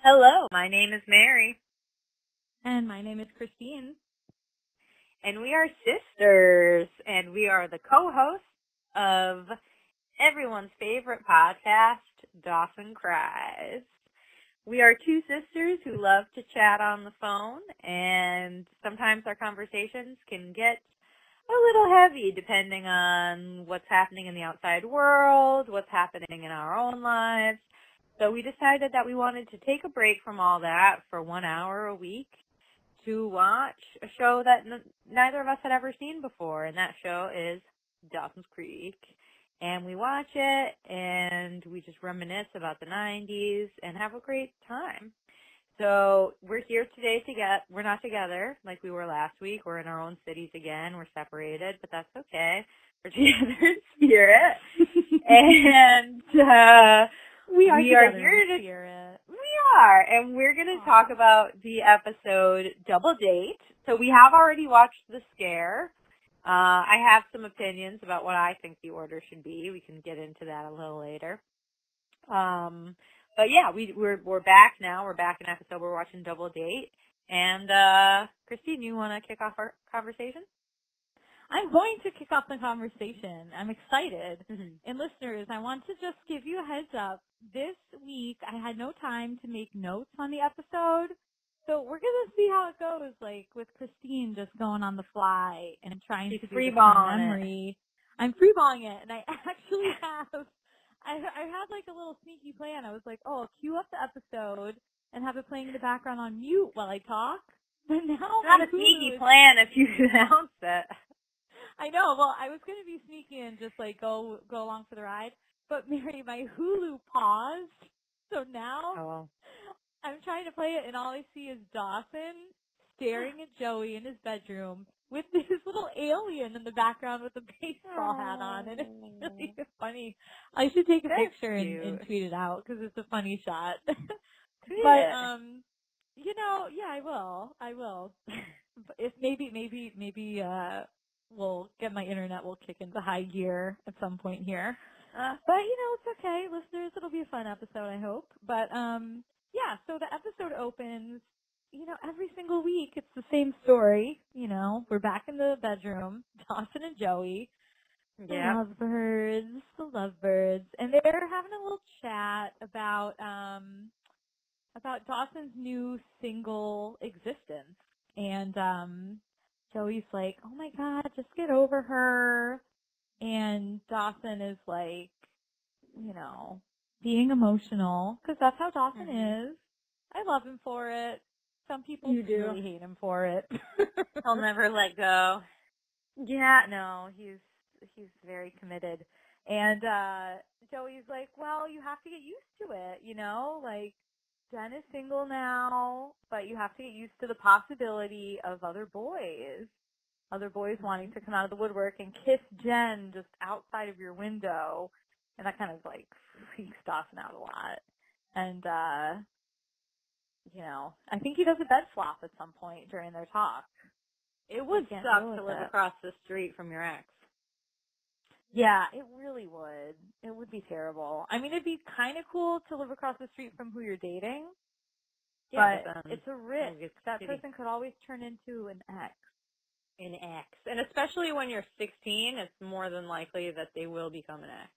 Hello, my name is Mary. And my name is Christine. And we are sisters, and we are the co-hosts of everyone's favorite podcast, Dawson Cries. We are two sisters who love to chat on the phone, and sometimes our conversations can get a little heavy depending on what's happening in the outside world, what's happening in our own lives. So we decided that we wanted to take a break from all that for 1 hour a week to watch a show that neither of us had ever seen before, and that show is Dawson's Creek. And we watch it, and we just reminisce about the 90s and have a great time. So we're here today we're not together like we were last week. We're in our own cities again. We're separated, but that's okay. We're together in spirit. And we are here to spirit. We are, and we're going to talk about the episode Double Date. So we have already watched The Scare. I have some opinions about what I think the order should be. We can get into that a little later. But yeah, we're back now. We're back in episode. We're watching Double Date. And Christine, you want to kick off our conversation? I'm going to kick off the conversation. I'm excited. Mm-hmm. And listeners, I want to just give you a heads up. This week, I had no time to make notes on the episode. So we're going to see how it goes, like with Christine just going on the fly and trying to do freeballing memory. I'm freeballing it, and I actually have, I had like a little sneaky plan. I was like, oh, I'll cue up the episode and have it playing in the background on mute while I talk. But now it's not a sneaky plan if you announce it. I know. Well, I was going to be sneaky and just like go along for the ride. But Mary, my Hulu paused. So now I'm trying to play it and all I see is Dawson staring at Joey in his bedroom with this little alien in the background with a baseball hat on. And it's really funny. I should take a picture and tweet it out because it's a funny shot. But, I will. But if maybe, we'll get my internet will kick into high gear at some point here. But, it's okay. Listeners, it'll be a fun episode, I hope. But, so the episode opens, every single week it's the same story. We're back in the bedroom, Dawson and Joey, the lovebirds. And they're having a little chat about Dawson's new single existence. And, Joey's like, oh my God, just get over her. And Dawson is like, being emotional, because that's how Dawson is. I love him for it. Some people really hate him for it. He'll never let go. Yeah, no, he's very committed. And Joey's like, well, you have to get used to it, like, Jen is single now, but you have to get used to the possibility of other boys wanting to come out of the woodwork and kiss Jen just outside of your window. And that kind of like freaks Dawson out a lot. And, I think he does a bed flop at some point during their talk. It would suck to live across the street from your ex. Yeah, it really would. It would be terrible. I mean, it'd be kind of cool to live across the street from who you're dating. Yeah, but it's a risk. That person could always turn into an ex. And especially when you're 16, it's more than likely that they will become an ex.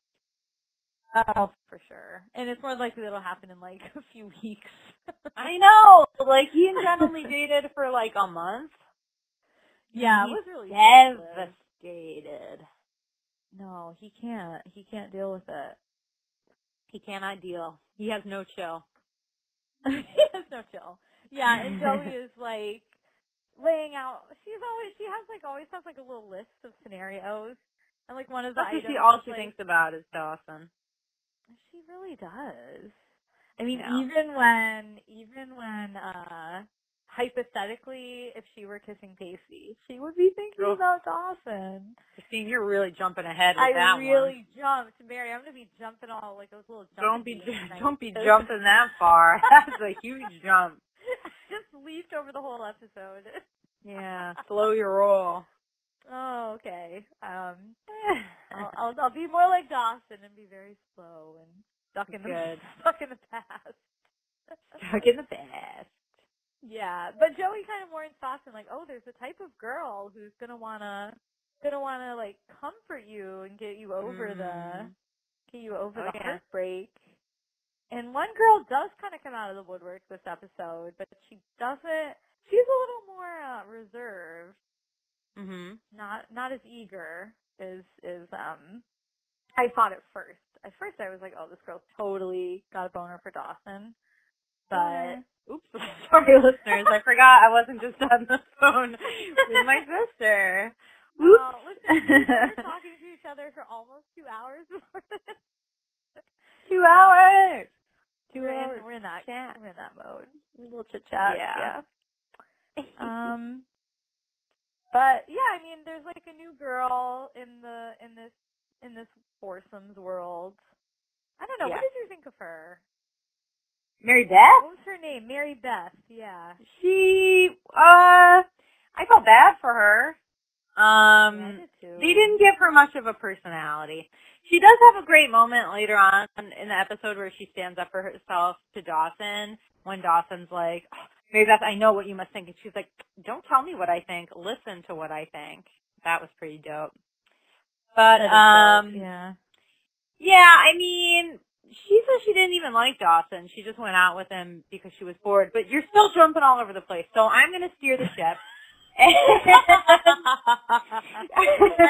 Oh, for sure. And it's more likely that'll happen in like a few weeks. I know. Like, he and Jen only dated for like a month. Yeah, it was really devastated. No, he can't. He can't deal with it. He cannot deal. He has no chill. He has no chill. Yeah, and Joey is like laying out. She always has like a little list of scenarios, and like one of the items. All she thinks about is Dawson. She really does. I mean, even when hypothetically, if she were kissing Pacey, she would be thinking about Dawson. Christine, you're really jumping ahead with that one. I really jumped, Mary. I'm gonna be jumping all like those little jumps. Don't be jumping that far. That's a huge jump. I just leaped over the whole episode. Yeah, slow your roll. Oh, okay. I'll be more like Dawson and be very slow and stuck in the past. stuck in the past. Yeah, but Joey kind of warns Dawson, like, oh, there's a type of girl who's gonna wanna like comfort you and get you over the heartbreak. And one girl does kind of come out of the woodwork this episode, but she doesn't. She's a little more reserved. Mhm. Not as eager as I thought at first. At first, I was like, oh, this girl totally got a boner for Dawson. But oops, sorry, listeners, I forgot I wasn't just on the phone with my sister. Well, listen, we were talking to each other for almost 2 hours before this. 2 hours. We're in that mode. A little chit chat. Yeah. But yeah, I mean, there's like a new girl in this foursomes world. I don't know. What did you think of her? Mary Beth? What was her name? Mary Beth. Yeah. She, I felt bad for her. They didn't give her much of a personality. She does have a great moment later on in the episode where she stands up for herself to Dawson when Dawson's like, oh, Mary Beth, I know what you must think. And she's like, don't tell me what I think. Listen to what I think. That was pretty dope. But, yeah, I mean, she said she didn't even like Dawson. She just went out with him because she was bored. But you're still jumping all over the place. So I'm going to steer the ship. I'm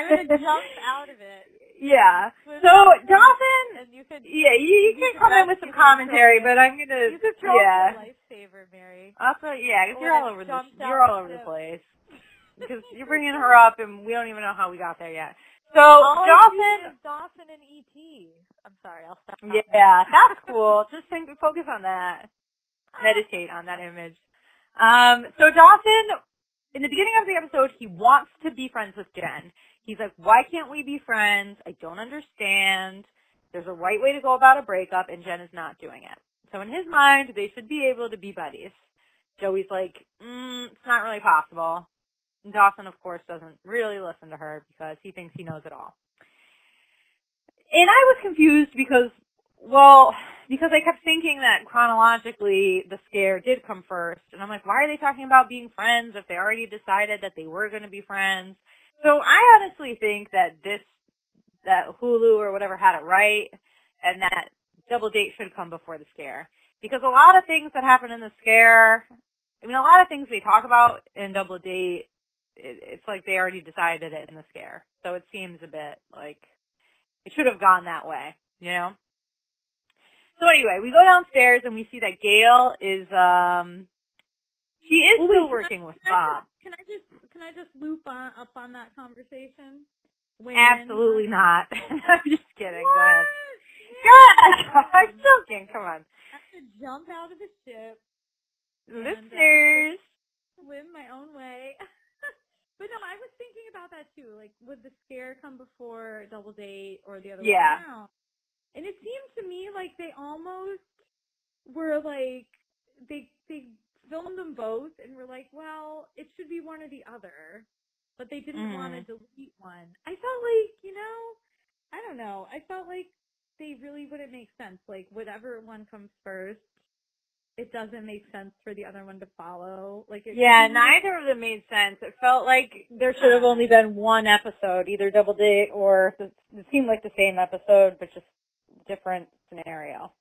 going to jump out of it. Yeah. So Dawson, and you can come in with some commentary, but I'm going to, you could throw a lifesaver, Mary. Also, because you're all over the place. Because you're bringing her up, and we don't even know how we got there yet. So Dawson and E.T. I'm sorry, I'll stop. Yeah, that's cool. Just focus on that. Meditate on that image. So Dawson, in the beginning of the episode, he wants to be friends with Jen. He's like, why can't we be friends? I don't understand. There's a right way to go about a breakup, and Jen is not doing it. So in his mind, they should be able to be buddies. Joey's like, it's not really possible. And Dawson, of course, doesn't really listen to her because he thinks he knows it all. And I was confused because I kept thinking that chronologically the scare did come first. And I'm like, why are they talking about being friends if they already decided that they were going to be friends? So I honestly think that that Hulu or whatever had it right, and that double date should come before the scare. Because a lot of things that happen in the scare, a lot of things they talk about in double date, it's like they already decided it in the scare. So it seems a bit like it should have gone that way, you know? So anyway, we go downstairs and we see that Gail is, she is still working with Bob. Can I just loop up on that conversation? Absolutely not. I'm just kidding. What? Go ahead. Yeah. I'm joking. Come on. I have to jump out of the ship. Listeners. Swim my own way. But no, I was thinking about that too. Like, would the scare come before double date or the other way around? And it seemed to me like they almost were like, they filmed them both and were like, well, it should be one or the other. But they didn't want to delete one. I felt like, I don't know. I felt like they really wouldn't make sense. Like, whatever one comes first, it doesn't make sense for the other one to follow. Like, neither of them made sense. It felt like there should have only been one episode, either double date or it seemed like the same episode, but just different scenario.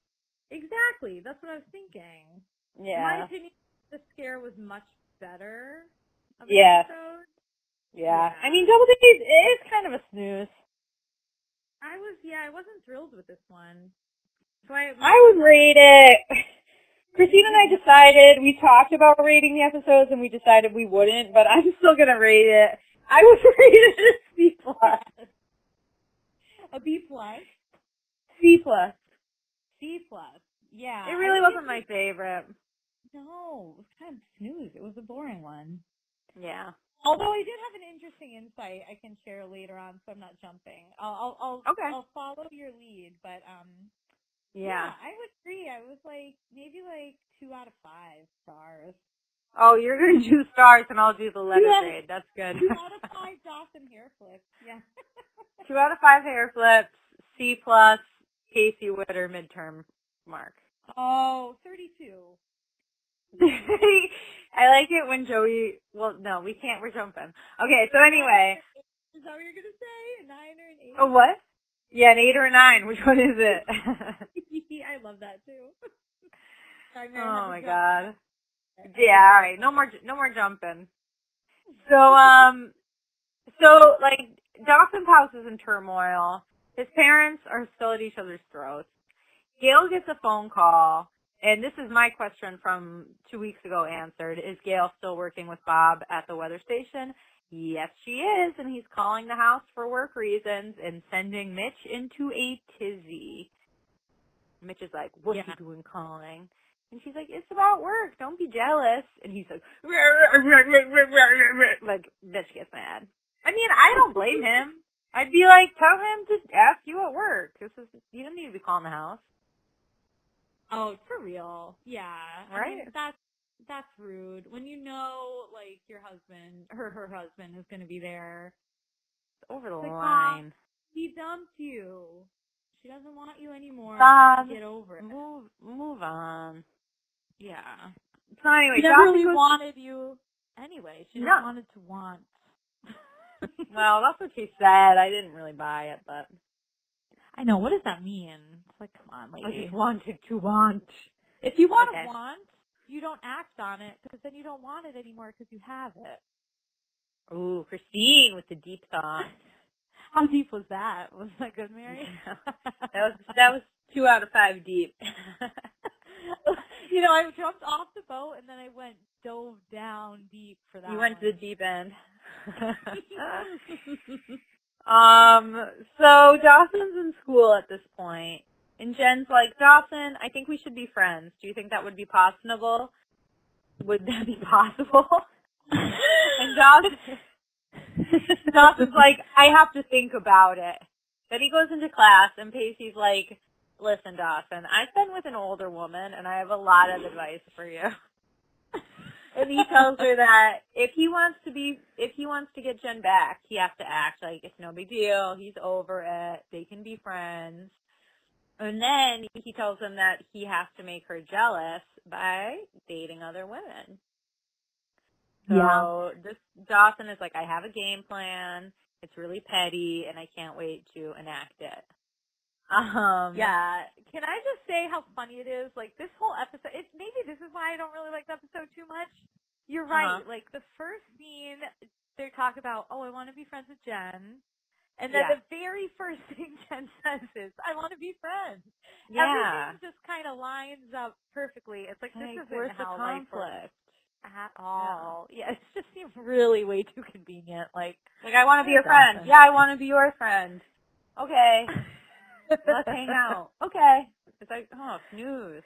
Exactly. That's what I was thinking. Yeah. In my opinion, the scare was much better of an episode. Yeah. Double date is kind of a snooze. I wasn't thrilled with this one. So I would rate it. Christine and I decided, we talked about rating the episodes and we decided we wouldn't, but I'm still going to rate it. I would rate it a C+. A B+? C+. C+. Yeah. It really wasn't my favorite. No, it was kind of snooze. It was a boring one. Yeah. Although I did have an interesting insight I can share later on, so I'm not jumping. I'll follow your lead, but yeah, I would agree. I was like maybe 2 out of 5 stars. Oh, you're gonna do stars, and I'll do the letter grade. That's good. 2 out of 5 Dawson hair flips. Yeah. 2 out of 5 hair flips. C+. Pacey Witter midterm mark. Oh, 32. I like it when Joey, well, no, we can't, we're jumping. Okay, so anyway. Is that what you're going to say? A 9 or an 8? Oh, what? Yeah, an 8 or a 9. Which one is it? I love that too. Oh my god. Yeah, alright, no more jumping. So, like, Dawson's house is in turmoil. His parents are still at each other's throats. Gail gets a phone call, and this is my question from 2 weeks ago answered. Is Gail still working with Bob at the weather station? Yes, she is, and he's calling the house for work reasons and sending Mitch into a tizzy. Mitch is like, what's he doing calling? And she's like, it's about work. Don't be jealous. And he's like, like, Mitch gets mad. I mean, I don't blame him. I'd be like, tell him to ask you at work. You don't need to be calling the house. Oh, for real. Yeah. Right? I mean, that's rude. When you know, like, your husband, her husband is going to be there. It's over the like, line. He dumped you. She doesn't want you anymore. Bob, get over it. Move on. Yeah. So anyway, she never really wanted you anyway. She just wanted to want. Well, that's what she said. I didn't really buy it, but. I know. What does that mean? It's like, come on, lady. I just wanted to want. If you want to want, you don't act on it, because then you don't want it anymore because you have it. Ooh, Christine with the deep thought. How deep was that? Was that good, Mary? that was 2 out of 5 deep. You know, I jumped off the boat and then I dove down deep for that. You went to the deep end. So Dawson's in school at this point, and Jen's like, Dawson, I think we should be friends. Do you think that would be possible? Would that be possible? And Dawson's like, I have to think about it. Then he goes into class, and Pacey's like, listen, Dawson, I've been with an older woman, and I have a lot of advice for you. And he tells her that if he wants to get Jen back, he has to act like it's no big deal. He's over it. They can be friends. And then he tells him that he has to make her jealous by dating other women. So this Dawson is like, I have a game plan. It's really petty, and I can't wait to enact it. Yeah. Can I just say how funny it is? Like, this whole episode, maybe this is why I don't really like the episode too much. You're right. Like, the first scene, they talk about, I want to be friends with Jen. And then the very first thing Jen says is, I want to be friends. Yeah. Everything just kind of lines up perfectly. It's like, this isn't how life works at all. Yeah, it just seems really way too convenient. Like I want to be your friend. Yeah, I want to be your friend. Okay. Let's hang out. Okay. It's like, snooze.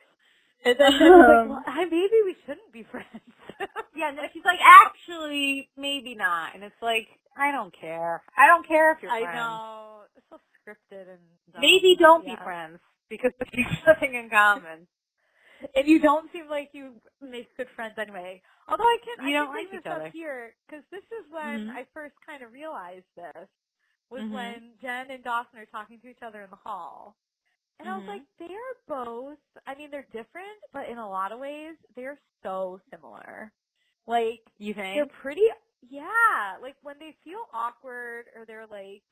And then like, maybe we shouldn't be friends. Yeah, and then she's like, actually, maybe not. And it's like, I don't care. I don't care if you're friends. I know. It's so scripted and dumb. Maybe don't be friends, because there's nothing in common. And you don't seem like you make good friends anyway. Although I can like this each other up here, because this is when I first kind of realized this, was when Jen and Dawson are talking to each other in the hall. And I was like, they're both, I mean, they're different, but in a lot of ways, they're so similar. Like, you think? They're pretty, like, when they feel awkward or they're, like,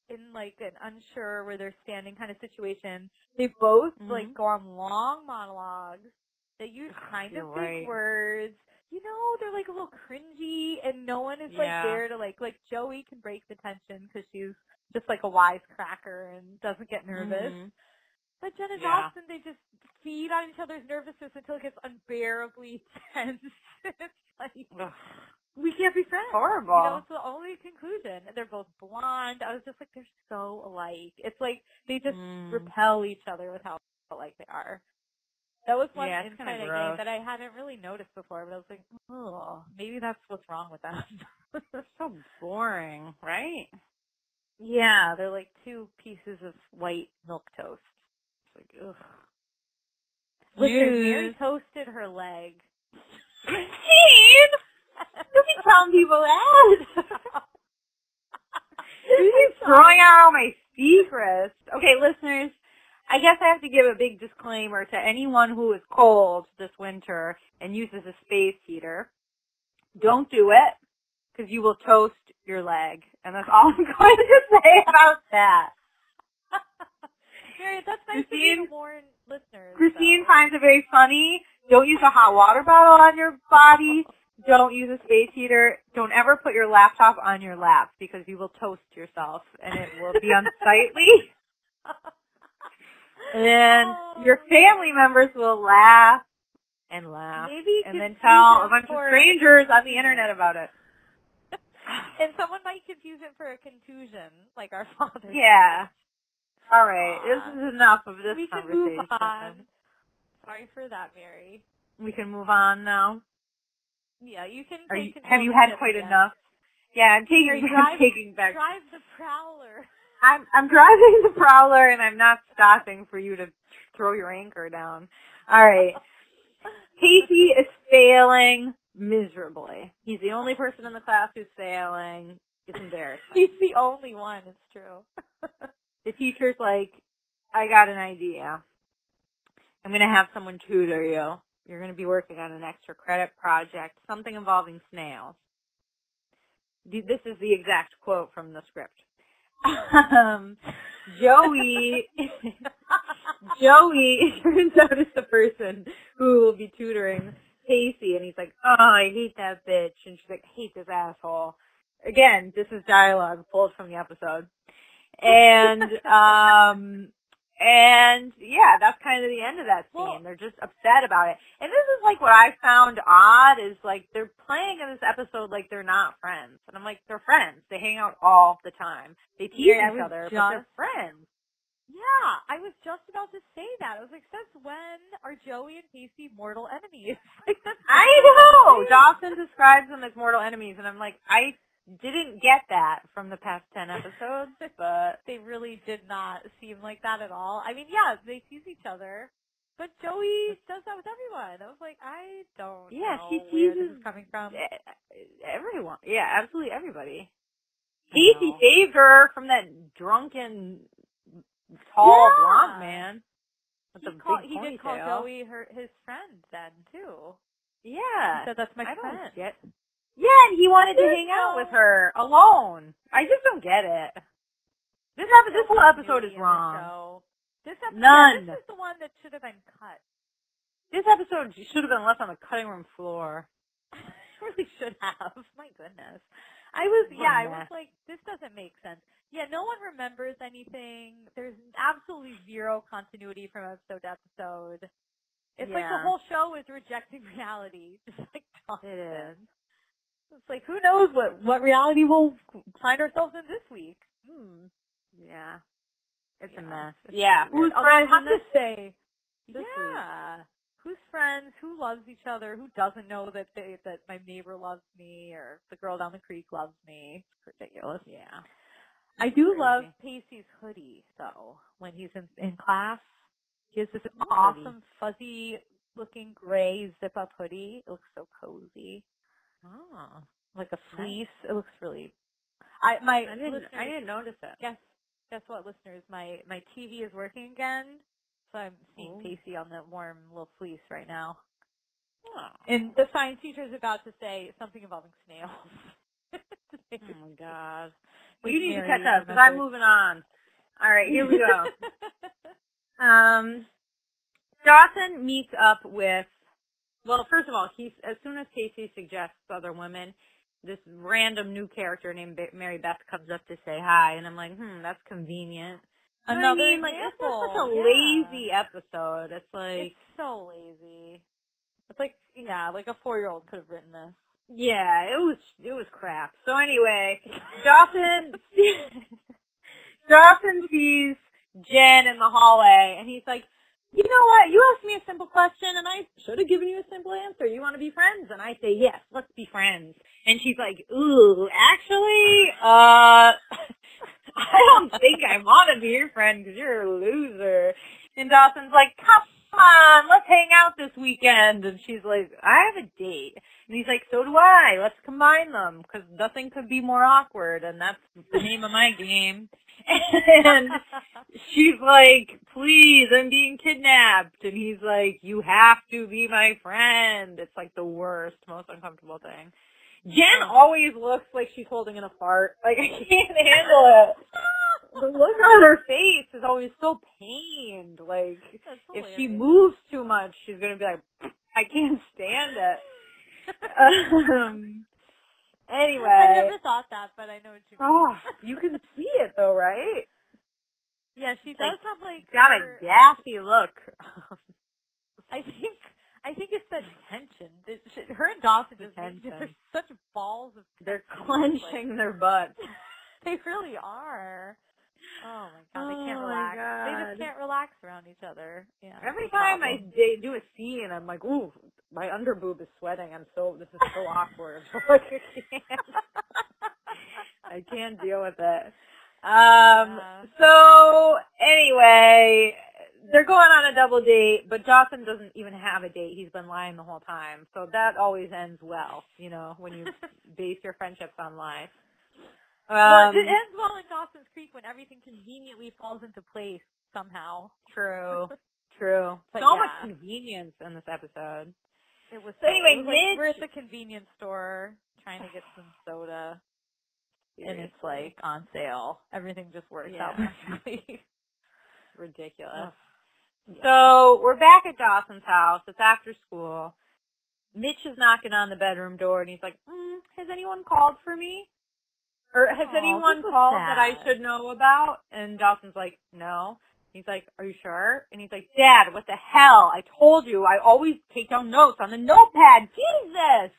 in, like, an unsure where they're standing kind of situation, they both, like, go on long monologues. They use kind of big words. You know, they're, like, a little cringy, and no one is, like, there to, like, Joey can break the tension because she's just, like, a wisecracker and doesn't get nervous. But Jen and Dawson, they just feed on each other's nervousness until it gets unbearably tense. It's like, we can't be friends. Horrible. You know, it's the only conclusion. And they're both blonde. I was just like, they're so alike. It's like they just repel each other with how alike they are. That was one insight I gained that I hadn't really noticed before, but I was like, oh, maybe that's what's wrong with them. So boring, right? Yeah, they're like two pieces of white milk toast. It's like, ugh. Listen, Mary toasted her leg. Christine! Don't be telling people that. You're throwing out all my secrets. Okay, listeners, I guess I have to give a big disclaimer to anyone who is cold this winter and uses a space heater. Don't do it, because you will toast your leg. And that's all I'm going to say about that. Mary, that's nice of you to warn listeners. Christine finds it very funny. Don't use a hot water bottle on your body. Don't use a space heater. Don't ever put your laptop on your lap, because you will toast yourself, and it will be unsightly. And your family members will laugh and laugh, and then tell a bunch of strangers on the internet about it. And someone might confuse it for a contusion, like our father. Yeah. All right. This is enough of this conversation. We can move on. Sorry for that, Mary. We can move on now. Yeah, you can. Have you had quite enough? Yeah, I'm taking back. Drive the Prowler. I'm driving the Prowler, and I'm not stopping for you to throw your anchor down. All right. Pacey is failing miserably. He's the only person in the class who's failing. It's embarrassing. He's the only one. It's true. The teacher's like, I got an idea. I'm going to have someone tutor you. You're going to be working on an extra credit project, something involving snails. This is the exact quote from the script. Joey turns out is the person who will be tutoring Pacey, and he's like, oh, I hate that bitch. And she's like, I hate this asshole. Again, this is dialogue pulled from the episode. And yeah, that's kind of the end of that scene. They're just upset about it. And this is like what I found odd is like they're playing in this episode like they're not friends. And I'm like, they're friends. They hang out all the time. They tease each other, but they're friends. Yeah, I was just about to say that. I was like, since when are Joey and Pacey mortal enemies? Like, I know! Dawson describes them as mortal enemies, and I'm like, I didn't get that from the past 10 episodes, but they really did not seem like that at all. I mean, yeah, they tease each other, but Joey does that with everyone. I was like, I don't know she where teases this is coming from. Everyone. Yeah, absolutely everybody. Pacey saved her from that drunken, tall, blonde man. He did call Joey his friend then, too. Yeah. He said, that's my friend. Yeah, and he wanted to hang out with her alone. I just don't get it. This whole episode is wrong. This is the one that should have been cut. This episode should have been left on the cutting room floor. It really should have. My goodness. I was like, this doesn't make sense. Yeah, no one remembers anything. There's absolutely zero continuity from episode to episode. It's like the whole show is rejecting reality, just like Dawson. It is. It's like, who knows what reality we'll find ourselves in this week. Yeah. It's a mess. Yeah. Who's friends in this? This week. Who's friends? Who loves each other? Who doesn't know that my neighbor loves me or the girl down the creek loves me? It's ridiculous. Yeah. I do love Pacey's hoodie, though, when he's in class. He has this awesome, fuzzy-looking gray zip-up hoodie. It looks so cozy. Oh. Like a fleece. It looks really... I didn't notice it. Guess what, listeners? My TV is working again, so I'm seeing Pacey on the warm little fleece right now. Oh. And the science teacher is about to say something involving snails. Oh, my God. Well, you need to catch up, because I'm moving on. All right, here we go. Dawson meets up with... Well, first of all, as soon as Pacey suggests other women, this random new character named Mary Beth comes up to say hi, and I'm like, that's convenient. Another like, it's such a lazy episode. It's like... It's so lazy. It's like, like a 4-year-old could have written this. Yeah, it was crap. So anyway, Dawson sees Jen in the hallway, and he's like, you know what? You asked me a simple question, and I should have given you a simple answer. You want to be friends? And I say, yes, let's be friends. And she's like, ooh, actually, I don't think I want to be your friend because you're a loser. And Dawson's like, come on, let's hang out this weekend. And she's like, I have a date. And he's like, so do I. Let's combine them because nothing could be more awkward, and that's the name of my game. And she's like, please, I'm being kidnapped. And he's like, you have to be my friend. It's like the worst, most uncomfortable thing. Jen always looks like she's holding in a fart. Like, I can't handle it. The look on her face is always so pained. Like, if she moves too much, she's going to be like, I can't stand it. Anyway. I never thought that, but I know what you mean. Oh, you can see it though, right? Yeah, she does have got a gassy look. I think it's that tension. Her and Dawson just they're such balls of tension. They're clenching their butts. They really are. Oh my god, they can't relax. God. They just can't relax around each other. Yeah. Every time I do a scene, I'm like, ooh, my underboob is sweating. This is so awkward. Like, I can't deal with it. So anyway, they're going on a double date, but Dawson doesn't even have a date. He's been lying the whole time. So that always ends well, you know, when you base your friendships on lies. Well, it ends well in Dawson's Creek when everything conveniently falls into place somehow. True. But so much convenience in this episode. It was so anyway, Mitch, we're at the convenience store trying to get some soda, and it's like on sale. Everything just works out perfectly. Ridiculous. So we're back at Dawson's house. It's after school. Mitch is knocking on the bedroom door, and he's like, has anyone called for me? Or has anyone called that I should know about? And Dawson's like, no. He's like, are you sure? And he's like, Dad, what the hell? I told you, I always take down notes on the notepad. Jesus!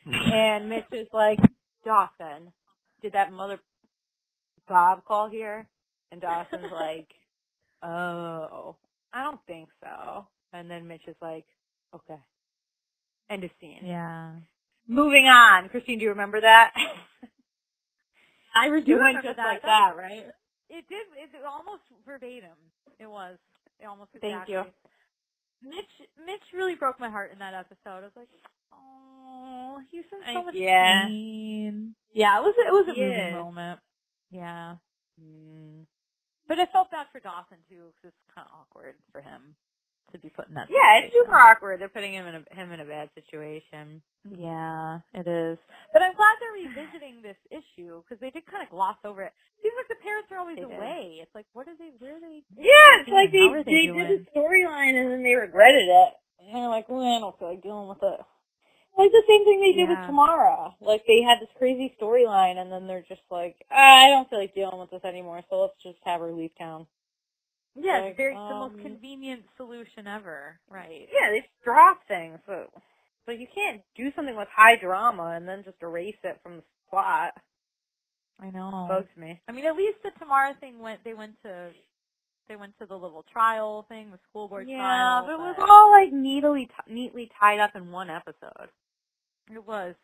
And Mitch is like, Dawson, did that mother Bob call here? And Dawson's like, oh, I don't think so. And then Mitch is like, okay. End of scene. Yeah. Moving on. Christine, do you remember that? I do remember just that. Like that, right? It did. It almost verbatim. It was. It almost exactly. Thank you. Mitch really broke my heart in that episode. I was like, oh, he's in so much pain. Yeah, it was a moving moment. Yeah. But I felt bad for Dawson too, because it's kind of awkward for him to be put in that. Yeah, it's super awkward. They're putting him in a bad situation. Yeah, it is. But I'm glad they're revisiting this issue because they did kind of gloss over it. Seems like the parents are always away. It's like, where are they? Yeah, it's like they did a storyline and then they regretted it. And they're like, well, I don't feel like dealing with it. Like the same thing they did with Tamara. Like they had this crazy storyline and then they're just like, I don't feel like dealing with this anymore, so let's just have her leave town. Yeah, like, the most convenient solution ever. Right. Yeah, they just drop things. But you can't do something with high drama and then just erase it from the plot. I know. Bugs me. I mean, at least the Tamara thing they went to the little trial thing, the school board trial. Yeah, but it was all like neatly tied up in one episode. It was,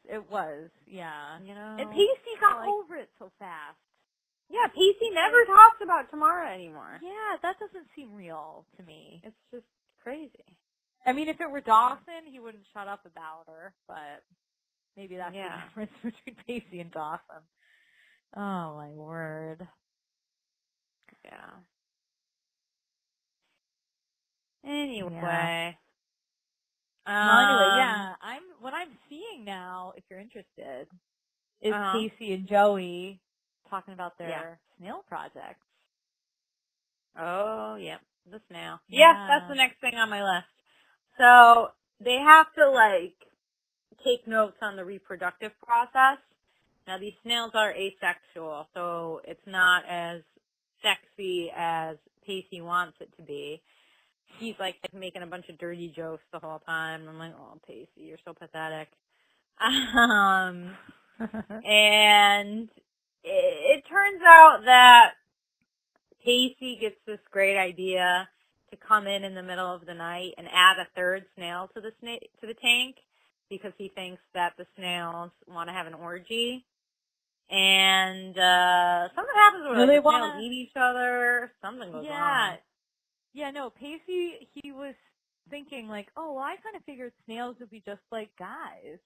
yeah. You know. And Pacey got over it so fast. Yeah, Pacey never talks about Tamara anymore. Yeah, that doesn't seem real to me. It's just crazy. I mean, if it were Dawson, he wouldn't shut up about her, but maybe that's the difference between Pacey and Dawson. Oh, my word. Yeah. Anyway. What I'm seeing now, if you're interested, is Pacey and Joey talking about their Snail projects. Oh, yeah. The Snail. Yeah, that's the next thing on my list. So, they have to, like, take notes on the reproductive process. Now, these snails are asexual, so it's not as sexy as Pacey wants it to be. He's, like, making a bunch of dirty jokes the whole time. I'm like, oh, Pacey, you're so pathetic. And it turns out that Pacey gets this great idea to come in the middle of the night and add a third snail to the tank because he thinks that the snails want to have an orgy. And something happens where the snails eat each other. Something goes wrong. Yeah, no, Pacey, he was thinking like, oh, well, I kind of figured snails would be just like guys.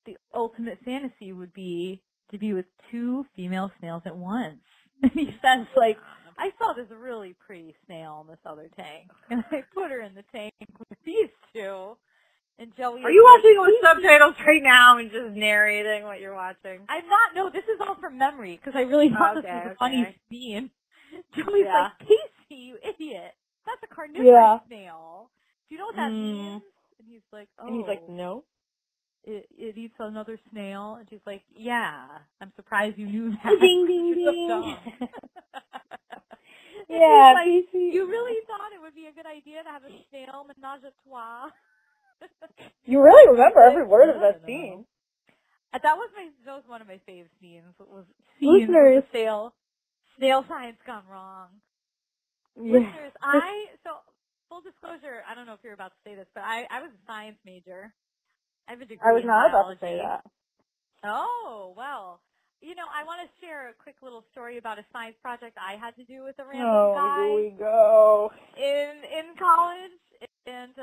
The ultimate fantasy would be to be with two female snails at once. And he says, like, I saw this really pretty snail in this other tank, and I put her in the tank with these two. And Joey Are you watching it with subtitles right now and just narrating what you're watching? I'm not. No, this is all from memory because I really thought this was a funny scene. Joey's like, Pacey, you idiot. That's a carnivorous snail. Do you know what that means? And he's like, oh. And he's like, no. It eats another snail. And she's like, yeah. I'm surprised you knew that. Ding, ding, ding. Yeah, like, Pacey. You really thought it would be a good idea to have a snail menage a trois? You really remember every word of that scene. That was one of my favorite scenes. It was scenes with the snail science gone wrong. Yeah. Listeners, full disclosure, I don't know if you're about to say this, but I was a science major. I have a degree in biology. I was not about to say that. Oh, well. You know, I want to share a quick little story about a science project I had to do with a random guy. Here we go. In college. And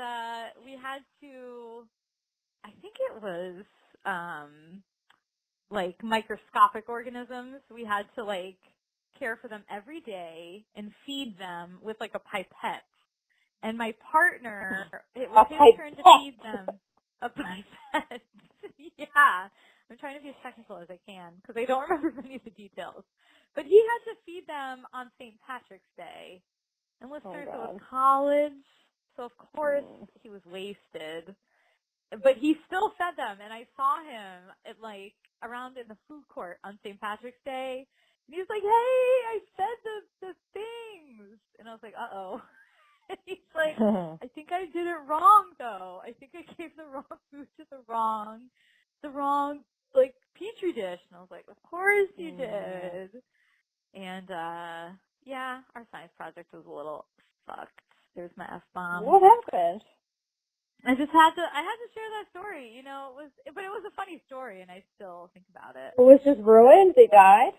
we had to, I think it was, like, microscopic organisms. We had to, like, care for them every day and feed them with, like, a pipette. And my partner, it was his turn to feed them. A pipette. Yeah. I'm trying to be as technical as I can because I don't remember many of the details. But he had to feed them on St. Patrick's Day. And listeners, it was college. So, of course, he was wasted. But he still fed them, and I saw him at, like, around in the food court on St. Patrick's Day. And he was like, hey, I fed the things. And I was like, uh-oh. And he's like, I think I did it wrong, though. I think I gave the wrong food to the wrong, like, petri dish. And I was like, of course you did. And, yeah, our science project was a little fucked. There's my F-bomb. What happened? I had to share that story, you know, it was a funny story and I still think about it. It was just ruined? They died?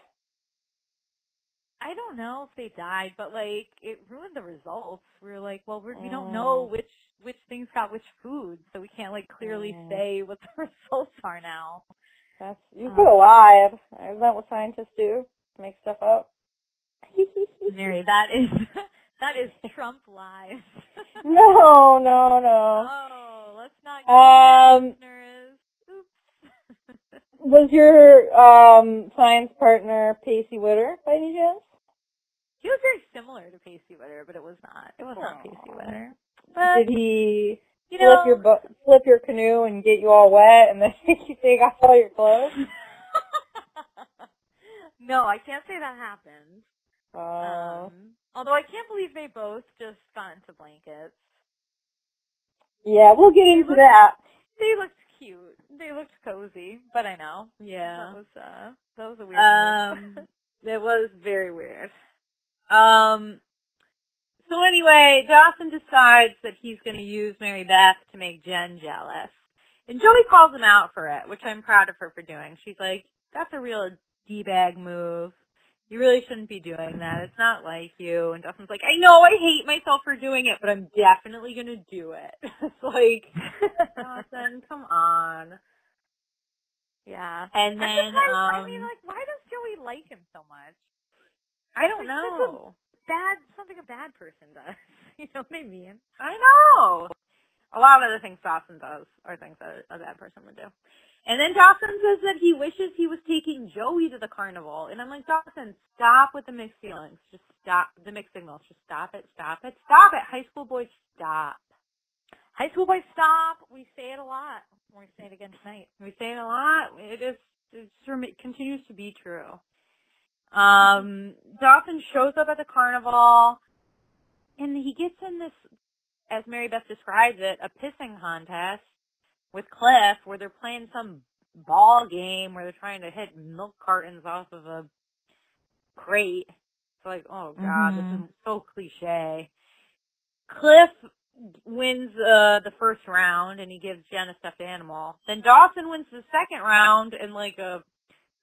I don't know if they died, but like, it ruined the results. We were like, well, we don't know which things got which food, so we can't like clearly say what the results are now. You could have lied. Isn't that what scientists do? Make stuff up? Mary, that is Trump lies. No. Oh, let's not get listeners. Oops. Was your science partner Pacey Witter by any chance? He was very similar to Pacey Witter, but it was not. It was not Pacey Witter. But, did he flip your canoe and get you all wet and then you take off all your clothes? No, I can't say that happened. Although I can't believe they both just got into blankets. Yeah, we'll get into that. They looked cute. They looked cozy, but I know. Yeah. That was a weird move. It was very weird. So anyway, Dawson decides that he's going to use Mary Beth to make Jen jealous. And Joey calls him out for it, which I'm proud of her for doing. She's like, that's a real D-bag move. You really shouldn't be doing that. It's not like you. And Dawson's like, I know I hate myself for doing it, but I'm definitely going to do it. It's like, Dawson, come on. Yeah. And then, I mean, like, why does Joey like him so much? I don't know. Something a bad person does. You know what I mean? I know. A lot of the things Dawson does are things that a bad person would do. And then Dawson says that he wishes he was taking Joey to the carnival. And I'm like, Dawson, stop with the mixed feelings. Just stop the mixed signals. Just stop it. High school boys, stop. High school boys, stop. We say it a lot. We're going to say it again tonight. We say it a lot. It continues to be true. Dawson shows up at the carnival, and he gets in this, as Mary Beth describes it, a pissing contest with Cliff, where they're playing some ball game where they're trying to hit milk cartons off of a crate. It's like, oh god, this is so cliche. Cliff wins the first round, and he gives Jen a stuffed animal. Then Dawson wins the second round in like a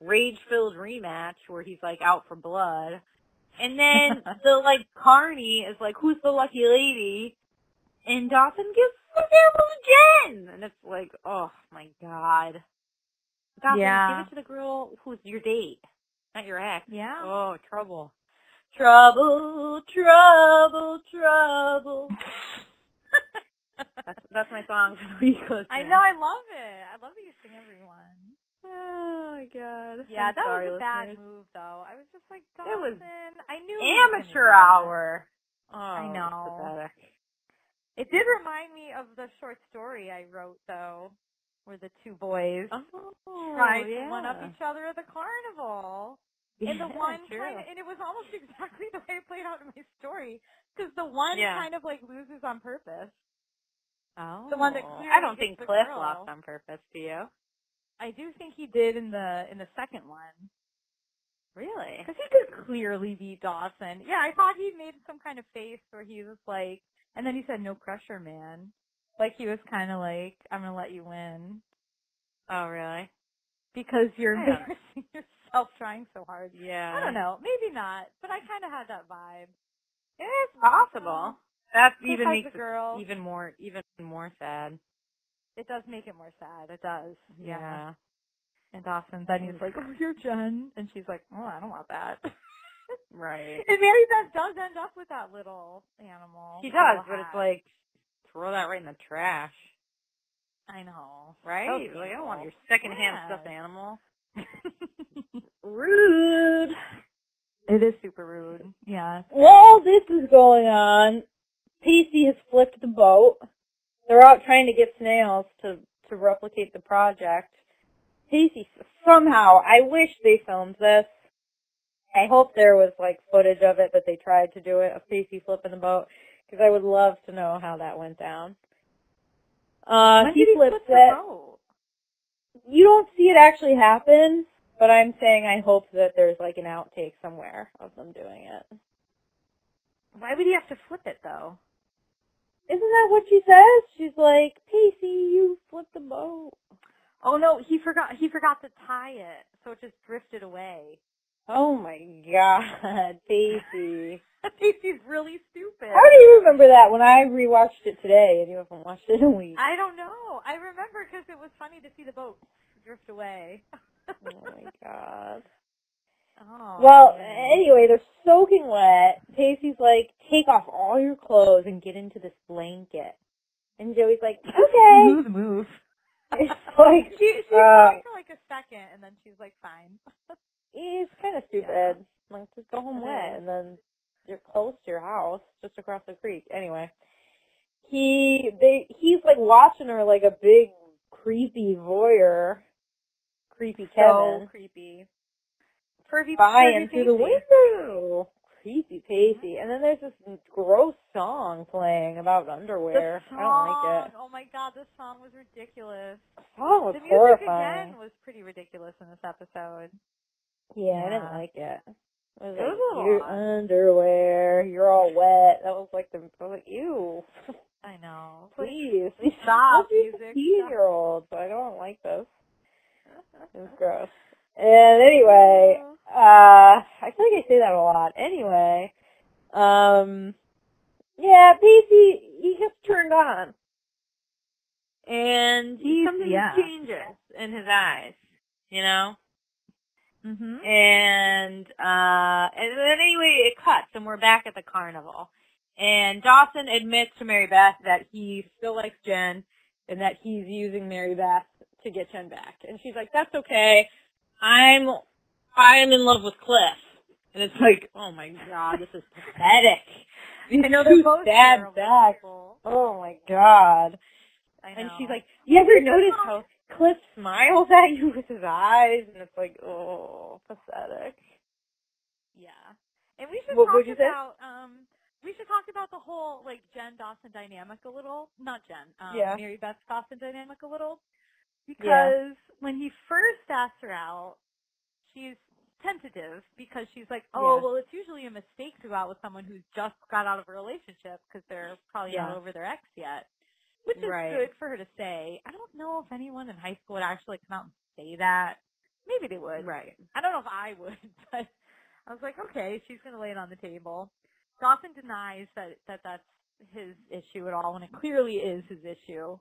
rage-filled rematch where he's like out for blood. And then the like carny is like, who's the lucky lady? And Dawson gives the animal to Jen. And it's like, oh my god. Dawson, give it to the girl who's your date. Not your ex. Yeah. Oh, trouble. Trouble, trouble, trouble. That's my song for the week. I know, I love it. I love that you sing everyone. Oh my god. Yeah, I'm that sorry, was a bad listeners. move, though. I was just like, It was Dawson, I knew he was gonna Amateur do that. hour. Oh, I know. pathetic. It did remind me of the short story I wrote, though, where the two boys tried to one-up each other at the carnival. And the one and it was almost exactly the way it played out in my story, because the one kind of like loses on purpose. Oh. The one that clearly I don't hits think the Cliff girl. lost on purpose, do you? I do think he did in the second one. Really? Because he could clearly beat Dawson. Yeah, I thought he made some kind of face where he was like, and then he said, "No pressure, man." Like he was kind of like, "I'm gonna let you win." Oh, really? Because you're embarrassing yourself trying so hard. Yeah. I don't know. Maybe not. But I kind of had that vibe. It's possible. That Cliff even has makes the girl. it even more sad. It does make it more sad. It does. Yeah. And Dawson, then he's like, "Oh, you're Jen," and she's like, "Oh, I don't want that." Right. And Mary Beth does end up with that little animal. She does, but it's like, throw that right in the trash. I know. Right? Like, I don't want your secondhand stuffed animal. Rude. It is super rude. Yeah. While this is going on, Pacey has flipped the boat. They're out trying to get snails to replicate the project. Pacey, somehow, I wish they filmed this. I hope there was, like, footage of it, but they tried to do it, of Pacey flipping the boat, because I would love to know how that went down. When he did he flips flip the it. boat? You don't see it actually happen, but I'm saying I hope that there's, like, an outtake somewhere of them doing it. Why would he have to flip it, though? Isn't that what she says? She's like, Pacey, you flipped the boat. Oh, no, he forgot to tie it, so it just drifted away. Oh, my God, Pacey. Pacey's really stupid. How do you remember that when I rewatched it today and you haven't watched it in a week? I don't know. I remember because it was funny to see the boat drift away. Oh, my God. Oh. Well, anyway, they're soaking wet. Pacey's like, take off all your clothes and get into this blanket. And Joey's like, okay. Move. It's like, she talked for like a second, and then she's like, fine. It's kind of stupid. Yeah. Like, just go home wet, and then you're close to your house, just across the creek. Anyway, he's like watching her like a big creepy voyeur, creepy Kevin. So creepy. Spying through the window. Creepy Pacey. And then there's this gross song playing about underwear. I don't like it. Oh my God, this song was ridiculous. The song was the music horrifying. again was pretty ridiculous in this episode. Yeah, I didn't like it. It was like, a your underwear, you're all wet. That was like I was like, ew. I know. Please. Stop music. 16-year-olds. I don't like this. It was gross. And anyway, I feel like I say that a lot. Anyway, yeah, Pacey, he gets turned on. And something changes in his eyes, you know? Mm-hmm. And then anyway, it cuts, and we're back at the carnival. And Dawson admits to Mary Beth that he still likes Jen, and that he's using Mary Beth to get Jen back. And she's like, that's okay. I'm in love with Cliff. And it's like, oh my God, this is pathetic. I know they're both bad back. Oh my God. I know. And she's like, you ever notice how Cliff smiles at you with his eyes? And it's like, oh, pathetic. Yeah. And we should talk about the whole, like, Jen-Dawson dynamic a little. Not Jen. Mary Beth-Dawson dynamic a little. Because when he first asks her out, she's tentative because she's like, well, it's usually a mistake to go out with someone who's just got out of a relationship because they're probably not over their ex yet. Which is good for her to say. I don't know if anyone in high school would actually come out and say that. Maybe they would. Right. I don't know if I would, but I was like, okay, she's going to lay it on the table. Dawson denies that that's his issue at all when it clearly is his issue.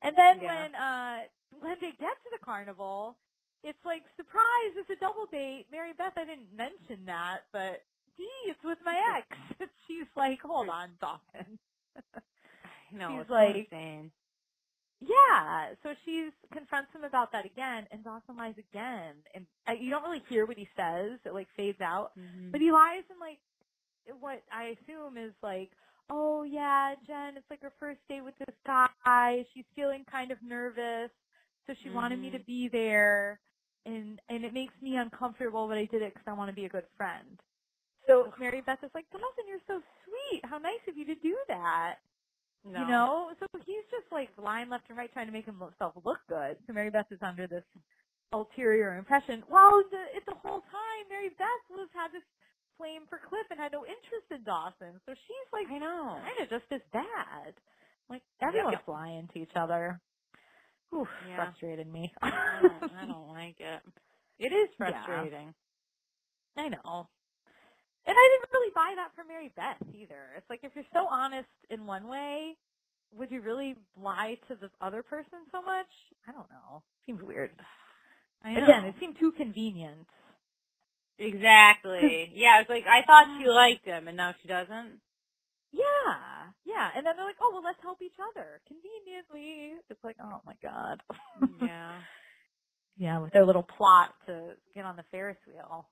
And then when they get to the carnival, it's like, surprise, it's a double date. Mary Beth, I didn't mention that, but gee, it's with my ex. She's like, hold on, Dawson. No, She's it's like, insane. yeah. So she confronts him about that again, and Dawson lies again. And you don't really hear what he says. It, like, fades out. Mm-hmm. But he lies in, like, what I assume is like, oh yeah, Jen, it's like her first date with this guy. She's feeling kind of nervous, so she wanted me to be there, and it makes me uncomfortable, but I did it because I want to be a good friend. So Mary Beth is like, Dawson, you're so sweet. How nice of you to do that. No. You know? So he's just like lying left and right trying to make himself look good. So Mary Beth is under this ulterior impression. Well, the whole time Mary Beth had this flame for Cliff and had no interest in Dawson. So she's like, I know. kind of just as bad. Like, everyone's lying to each other. Oof, frustrated me. I don't like it. It is frustrating. Yeah. I know. And I didn't really buy that for Mary Beth either. It's like, if you're so honest in one way, would you really lie to the other person so much? I don't know. Seems weird. Again, it seemed too convenient. Exactly. Yeah, it's like, I thought she liked him, and now she doesn't. Yeah. Yeah. And then they're like, oh, well, let's help each other. Conveniently. It's like, oh, my God. Yeah. Yeah, with their little plot to get on the Ferris wheel.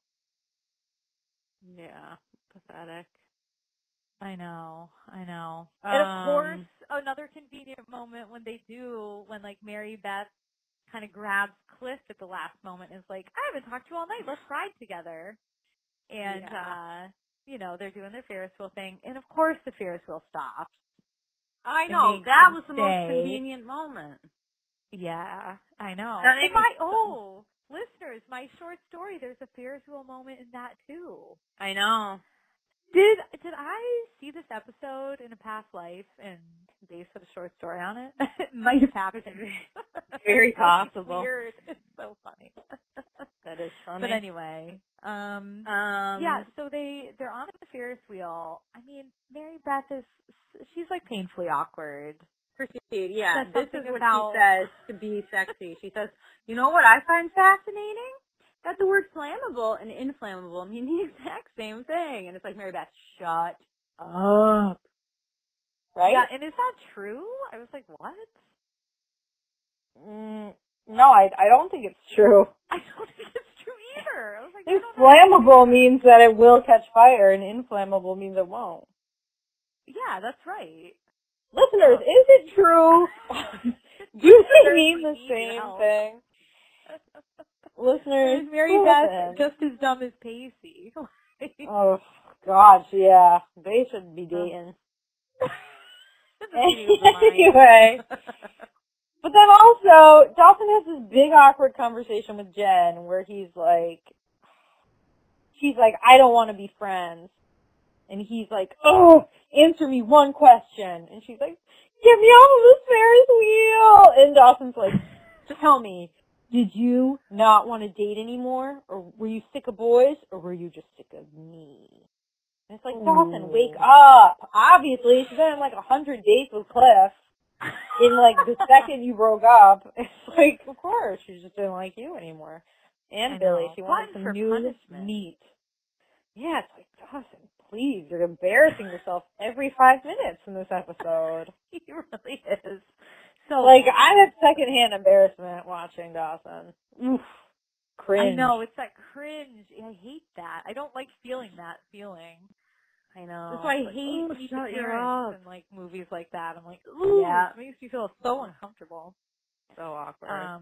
Yeah. Pathetic. I know. And of course, another convenient moment when like Mary Beth kind of grabs Cliff at the last moment and is like, I haven't talked to you all night. Let's ride together. And, they're doing their Ferris wheel thing. And of course the Ferris wheel stops. I know. That was the most convenient moment. Yeah, I know. Listeners, my short story, there's a Ferris wheel moment in that too. I know. Did I see this episode in a past life and base a short story on it? It might have happened. Very possible. Weird. It's so funny. That is funny. But anyway, yeah. So they're on the Ferris wheel. I mean, Mary Beth she's like painfully awkward. Yeah, this is what she says to be sexy. She says, you know what I find fascinating? That the word flammable and inflammable mean the exact same thing. And it's like, Mary Beth, shut up. Right? Yeah, and is that true? I was like, what? No, I don't think it's true. I don't think it's true either. I was like, flammable means that it will catch fire, and inflammable means it won't. Yeah, that's right. Listeners, is it true? Do they mean the same thing? Listeners, Mary Beth just as dumb as Pacey. Oh, gosh, yeah. They should be dating. Anyway. But then also, Dawson has this big awkward conversation with Jen where she's like, I don't want to be friends. And he's like, oh, answer me one question. And she's like, get me off of this Ferris wheel. And Dawson's like, tell me, did you not want to date anymore? Or were you sick of boys? Or were you just sick of me? And it's like, Dawson, wake up. Obviously, she's been on like 100 dates with Cliff. In like the second you broke up, it's like, of course, she just didn't like you anymore. And Billy, she wanted some new meat. Yeah, it's like, Dawson, please, you're embarrassing yourself every 5 minutes in this episode. He really is. So like, I have secondhand embarrassment watching Dawson. Oof. Cringe. I know, it's that cringe. I hate that. I don't like feeling that feeling. I know. That's why I hate meet the parents in like movies like that. I'm like, ooh, yeah, it makes me feel so uncomfortable. So awkward.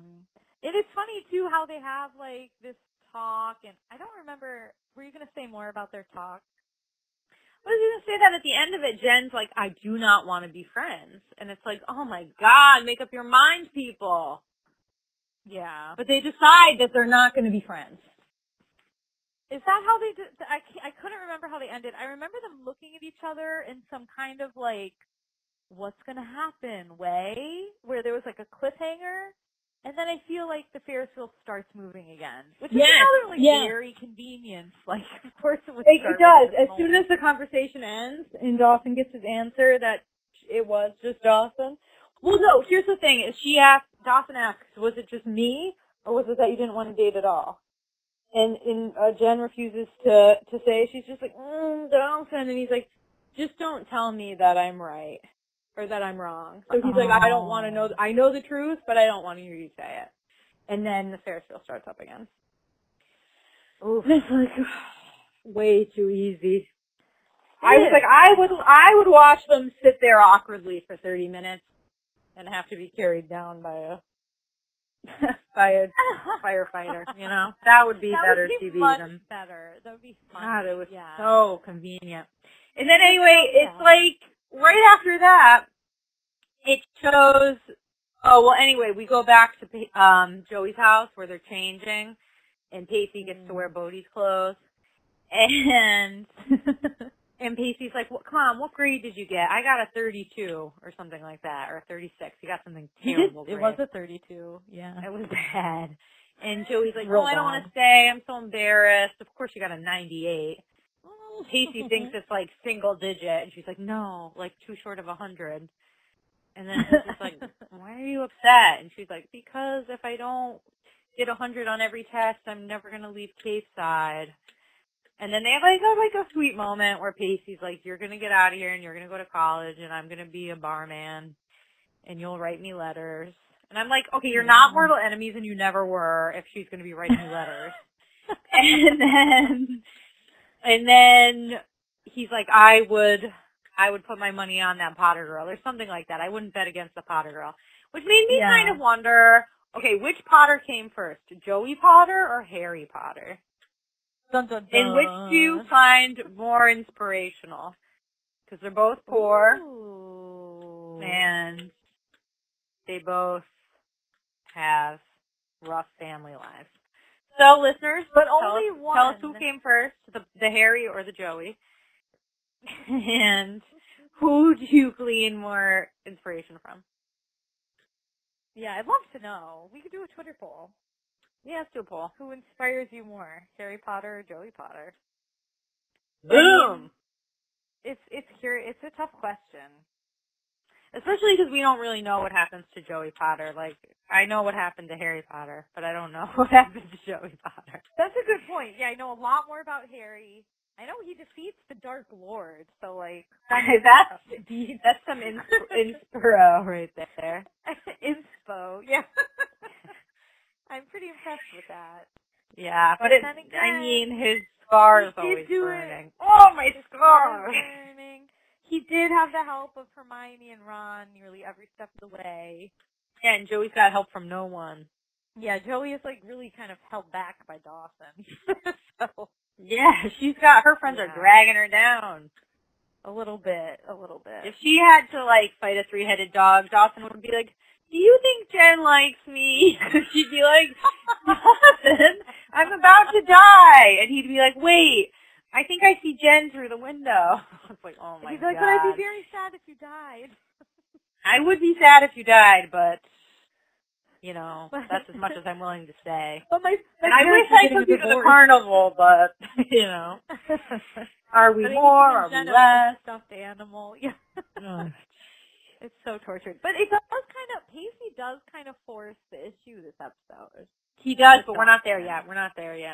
It is funny too how they have like this talk, and I don't remember. Were you going to say more about their talk? I was going to say that at the end of it, Jen's like, I do not want to be friends. And it's like, oh my God, make up your mind, people. Yeah. But they decide that they're not going to be friends. Is that how they did? I couldn't remember how they ended. I remember them looking at each other in some kind of like, what's going to happen way, where there was like a cliffhanger. And then I feel like the Ferris wheel starts moving again, which is another very convenient. Like, of course it would. It does. As soon as the conversation ends and Dawson gets his answer that it was just Dawson. Well, no. Here's the thing: is Dawson asks, "Was it just me, Or was it that you didn't want to date at all? And Jen refuses to say. She's just like, Dawson. And he's like, just don't tell me that I'm right. Or that I'm wrong. So he's like, I don't want to know. I know the truth, but I don't want to hear you say it. And then the Ferris wheel starts up again. Oof. And it's like, way too easy. I was like, I would watch them sit there awkwardly for 30 minutes and have to be carried down by a firefighter, you know? That would be better TV than better. That would be fun. God, it was so convenient. And then anyway, it's like right after that, it shows. Oh well. Anyway, we go back to Joey's house where they're changing, and Pacey gets to wear Bodie's clothes, and Pacey's like, well, "Come on, what grade did you get?" I got a 32 or something like that, or a 36. He got something terrible. It was a 32. Yeah, it was bad. And Joey's like, "Oh, I don't want to stay. I'm so embarrassed." Of course, you got a 98. Pacey thinks it's like single digit, and she's like, "No, like too short of 100." And then he's just like, "Why are you upset?" And she's like, "Because if I don't get 100 on every test, I'm never gonna leave Cape-side." And then they have like a sweet moment where Pacey's like, "You're gonna get out of here and you're gonna go to college, and I'm gonna be a barman, and you'll write me letters." And I'm like, "Okay, you're not mortal enemies, and you never were. If she's gonna be writing you letters." And then he's like, I would put my money on that Potter girl or something like that. I wouldn't bet against the Potter girl, which made me kind of wonder, okay, which Potter came first, Joey Potter or Harry Potter? Dun, dun, dun. And which do you find more inspirational? Because they're both poor. Ooh. And they both have rough family lives. So, listeners, but only one. Tell us who came first, the Harry or the Joey. And who do you glean more inspiration from? Yeah, I'd love to know. We could do a Twitter poll. Yeah, let's do a poll. Who inspires you more, Harry Potter or Joey Potter? Boom! It's a tough question. Especially because we don't really know what happens to Joey Potter. Like, I know what happened to Harry Potter, but I don't know what happened to Joey Potter. That's a good point. Yeah, I know a lot more about Harry. I know he defeats the Dark Lord, so like that's some inspiro right there. Inspo, yeah. I'm pretty impressed with that. Yeah, but I mean, his scar is always burning. Oh, my scar! Burning. He did have the help of Hermione and Ron nearly every step of the way. Yeah, and Joey's got help from no one. Yeah, Joey is like really kind of held back by Dawson. So yeah, her friends are dragging her down. A little bit. If she had to like fight a 3-headed dog, Dawson would be like, "Do you think Jen likes me?" She'd be like, "Dawson, I'm about to die." And he'd be like, "Wait, I think I see Jen through the window." It's like, oh my God. He'd be like, "But I'd be very sad if you died." I would be sad if you died, but, you know, that's as much as I'm willing to say. But and I wish I took you to the carnival, but, you know. Are we more? Are we less? Stuffed animal. Yeah. It's so tortured. But it does Pacey does kind of force the issue this episode. He does, but we're not there yet.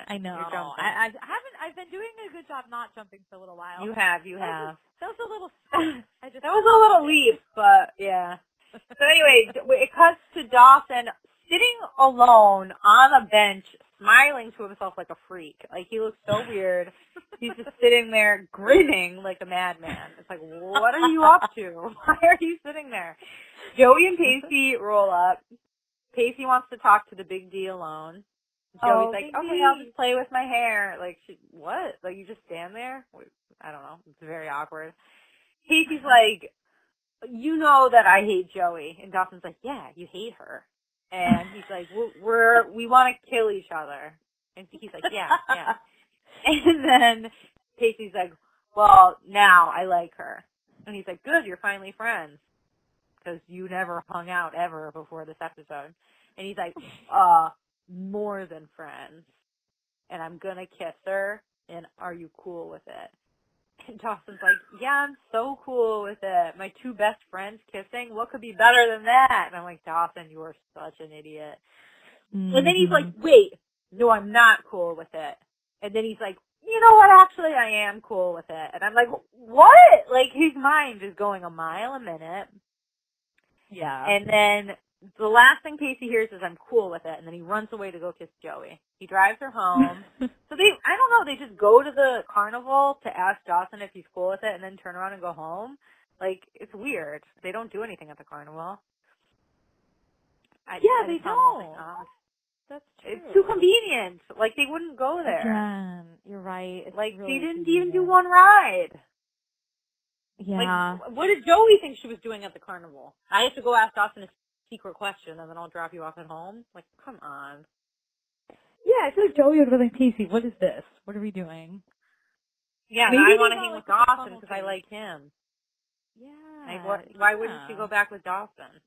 I know. I've been doing a good job not jumping for a little while. You have. That was a little that was a little leap, but yeah. So anyway, it cuts to Dawson sitting alone on a bench, smiling to himself like a freak. Like, he looks so weird. He's just sitting there grinning like a madman. It's like, what are you up to? Why are you sitting there? Joey and Pacey roll up. Pacey wants to talk to the Big D alone. Joey's like, okay, I'll just play with my hair. Like, what? Like, you just stand there? I don't know. It's very awkward. Pacey's like, you know that I hate Joey. And Dawson's like, yeah, you hate her. And he's like, we want to kill each other. And he's like, yeah. And then Pacey's like, well, now I like her. And he's like, good, you're finally friends. Because you never hung out ever before this episode. And he's like, more than friends. And I'm gonna kiss her, and are you cool with it? And Dawson's like, yeah, I'm so cool with it. My two best friends kissing? What could be better than that? And I'm like, Dawson, you are such an idiot. Mm-hmm. And then he's like, wait, no, I'm not cool with it. And then he's like, you know what, actually I am cool with it. And I'm like, what? Like, his mind is going a mile a minute. Yeah. And then the last thing Pacey hears is, I'm cool with it. And then he runs away to go kiss Joey. He drives her home. So I don't know, they just go to the carnival to ask Dawson if he's cool with it and then turn around and go home. Like, it's weird. They don't do anything at the carnival. They don't. That's true. It's too convenient. Like, they wouldn't go there. Again, you're right. It's like, really they didn't convenient. even do one ride. Yeah. Like, what did Joey think she was doing at the carnival? I have to go ask Dawson a secret question and then I'll drop you off at home? Like, come on. Yeah, I feel like Joey would be like, Pacey, what is this? What are we doing? Yeah, maybe I want to hang with Dawson because I like him. Yeah. Like, why wouldn't she go back with Dawson?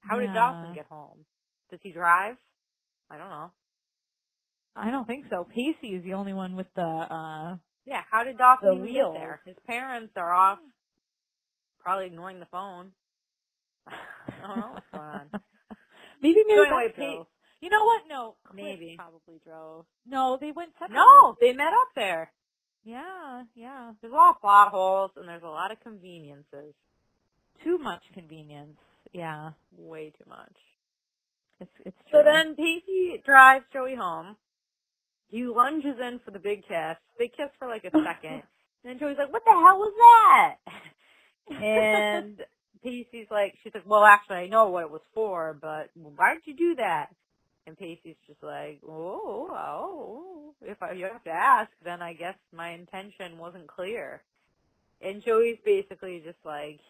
How did Dawson get home? Does he drive? I don't know. I don't think so. Pacey is the only one with the, yeah, how did Dawson the even wheels. get there? His parents are off, probably ignoring the phone. I don't know what's going on. Maybe so anyway, Pace. You know what? No, maybe probably drove. No, they went separately. No, they met up there. Yeah. There's a lot of plot holes and there's a lot of conveniences. Too much convenience. Yeah. Way too much. It's true. So then Pacey drives Joey home. He lunges in for the big kiss. They kiss for like a second. And then Joey's like, what the hell was that? And Pacey's like, she's like, well, actually, I know what it was for, but why did you do that? And Pacey's just like, if you have to ask, then I guess my intention wasn't clear. And Joey's basically just like,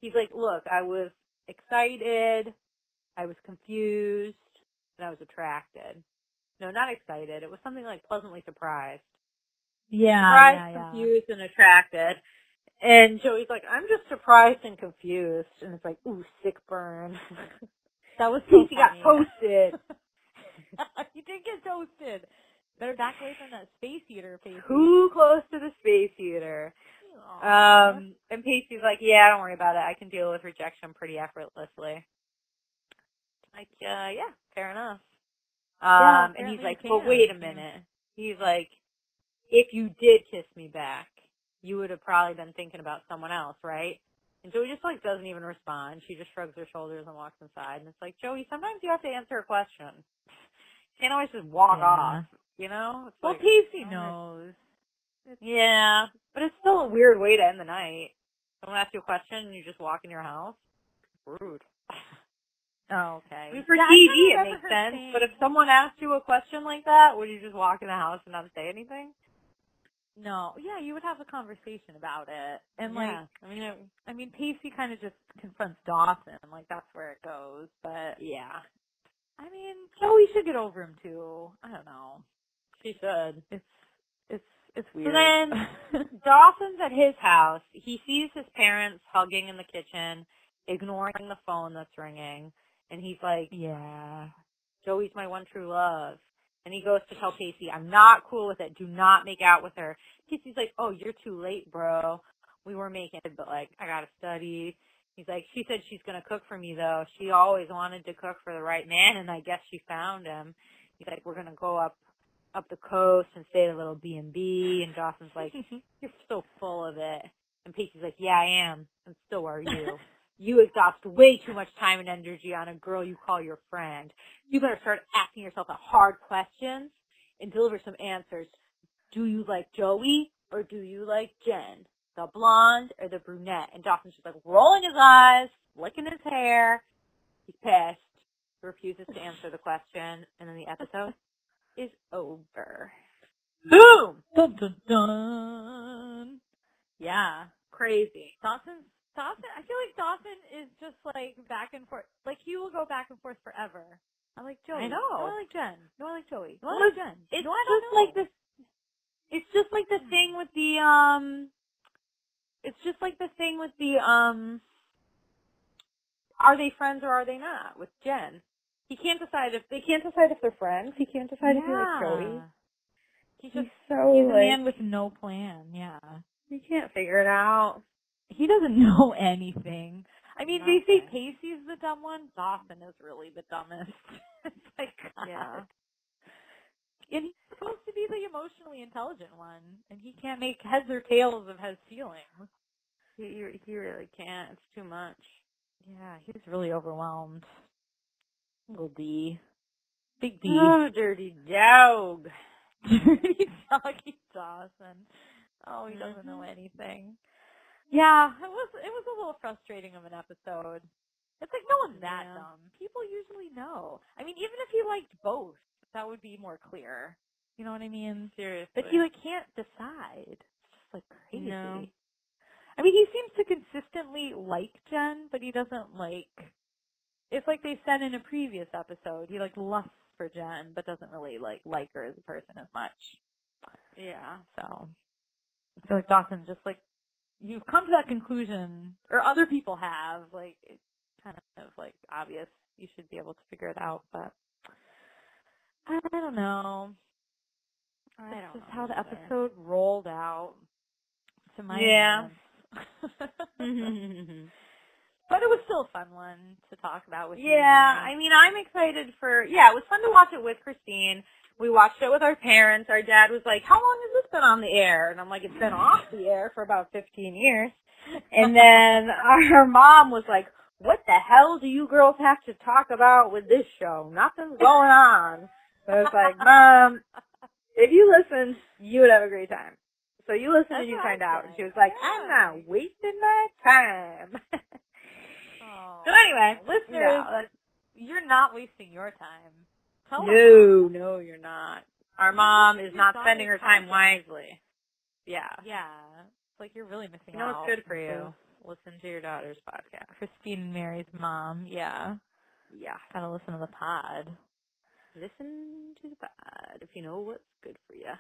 he's like, look, I was excited, I was confused, and I was attracted. No, not excited. It was something like pleasantly surprised. Surprised, confused, and attracted. And Joey's like, I'm just surprised and confused. And it's like, ooh, sick burn. That was so Pacey got toasted. You did get toasted. Better back away from that space heater, Pacey. Too close to the space heater. And Pacey's like, yeah, don't worry about it. I can deal with rejection pretty effortlessly. Like, yeah, fair enough. And he's like, but wait a minute. He's like, if you did kiss me back, you would have probably been thinking about someone else, right? And Joey just, like, doesn't even respond. She just shrugs her shoulders and walks inside. And it's like, Joey, sometimes you have to answer a question. You can't always just walk off, you know? It's well, like, Pacey knows. Yeah, but it's still a weird way to end the night. Someone asks you a question and you just walk in your house. Rude. Oh, okay. I mean, for TV, it makes sense. But if someone asked you a question like that, would you just walk in the house and not say anything? No. Yeah, you would have a conversation about it. And, like, I mean, Pacey kind of just confronts Dawson. Like, that's where it goes. But, yeah. I mean, Joey should get over him, too. I don't know. She should. It's weird. So then, Dawson's at his house. He sees his parents hugging in the kitchen, ignoring the phone that's ringing. And he's like, yeah, Joey's my one true love. And he goes to tell Pacey, I'm not cool with it. Do not make out with her. Pacey's like, oh, you're too late, bro. We were making it, but, like, I gotta study. He's like, she said she's gonna cook for me, though. She always wanted to cook for the right man, and I guess she found him. He's like, we're gonna go up the coast and stay at a little B&B. And Dawson's like, you're so full of it. And Pacey's like, yeah, I am. And so are you. You exhaust way too much time and energy on a girl you call your friend. You better start asking yourself the hard questions and deliver some answers. Do you like Joey or do you like Jen? The blonde or the brunette? And Dawson's just like rolling his eyes, flicking his hair. He's pissed. He refuses to answer the question. And then the episode is over. Boom! Dun, dun, dun. Yeah. Crazy. Dawson, I feel like Dawson is just like back and forth. Like he will go back and forth forever. I like Joey. I know. No, I like Jen. No, I like Joey. No, Well, I like Jen. It's no, I just don't know. like this. It's just like the thing with the It's just like the thing with the Are they friends or are they not with Jen? He can't decide if they're friends. He can't decide if he likes Joey. He's a man with no plan. Yeah. He can't figure it out. He doesn't know anything. I mean, they say Pacey's the dumb one. Dawson is really the dumbest. It's like, God. Yeah. And he's supposed to be the emotionally intelligent one, and he can't make heads or tails of his feelings. He really can't. It's too much. Yeah, he's really overwhelmed. Little D. Big D. Oh, dirty dog. Dirty doggy Dawson. Oh, he doesn't know anything. Yeah, it was a little frustrating of an episode. It's like, no one's that dumb. People usually know. I mean, even if he liked both, that would be more clear. You know what I mean? Seriously. But he, like, can't decide. It's just, like, crazy. No. I mean, he seems to consistently like Jen, but he doesn't, like... It's like they said in a previous episode. He, like, lusts for Jen, but doesn't really, like her as a person as much. Yeah. So, I feel like Dawson just, like, you've come to that conclusion, or other people have, like, it's kind of, like, obvious. You should be able to figure it out, but I don't know. That's just how the episode rolled out to my hands. But it was still a fun one to talk about with you. Yeah, I mean, I'm excited for, it was fun to watch it with Christine. We watched it with our parents. Our dad was like, how long has this been on the air? And I'm like, it's been off the air for about 15 years. And then our mom was like, what the hell do you girls have to talk about with this show? Nothing's going on. So I was like, Mom, if you listened, you would have a great time. So you listened and you find out. And she was like, I'm not wasting my time. Oh. So anyway, listeners, you're not wasting your time. No, you're not. Our mom is not spending her time wisely. Yeah. Yeah. It's like you're really missing out. You know what's good for you? Listen to your daughter's podcast. Christine and Mary's mom. Yeah. Yeah. Gotta listen to the pod. Listen to the pod if you know what's good for you.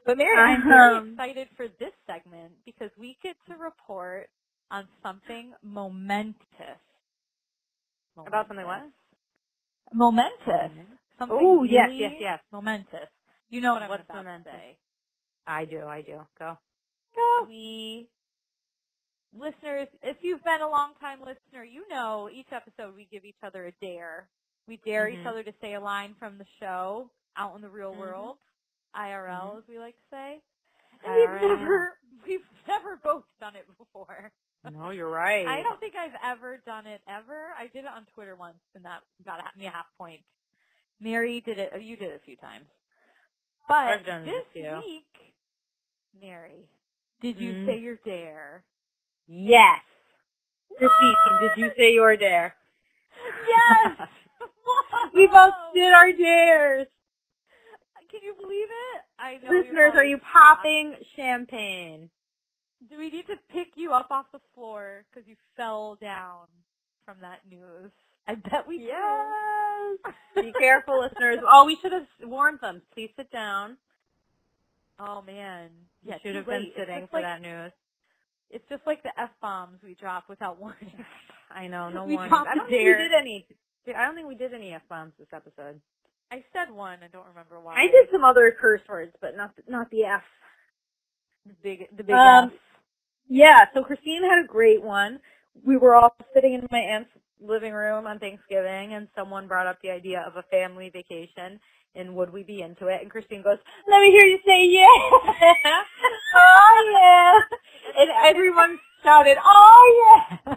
But Mary, I'm very excited for this segment because we get to report on something momentous. About something what? Momentous. Oh, yes. Momentous. You know what I'm about to say. I do. Go. Listeners, if you've been a long-time listener, you know each episode we give each other a dare. We dare each other to say a line from the show out in the real world, IRL, as we like to say. And we've never both done it before. No, you're right. I don't think I've ever done it ever. I did it on Twitter once, and that got me a half point. Mary did it. You did it a few times. But this week, Mary, did you say your dare? Yes. Christine, did you say your dare? Yes. We both did our dares. Can you believe it? I know. Listeners, are you popping champagne? Do we need to pick you up off the floor because you fell down from that news? I bet we do. Be careful, listeners. Oh, we should have warned them. Please sit down. Oh, man. Yeah, should have been sitting for that news. It's just like the F-bombs we drop without warning. I know, no warning. I don't think we did any. I don't think we did any F-bombs this episode. I said one. I don't remember why. I did some other curse words, but not the F. The big F. Yeah, so Christine had a great one. We were all sitting in my aunt's living room on Thanksgiving, and someone brought up the idea of a family vacation, and would we be into it? And Christine goes, let me hear you say yeah. Oh, yeah. And everyone shouted, oh, yeah.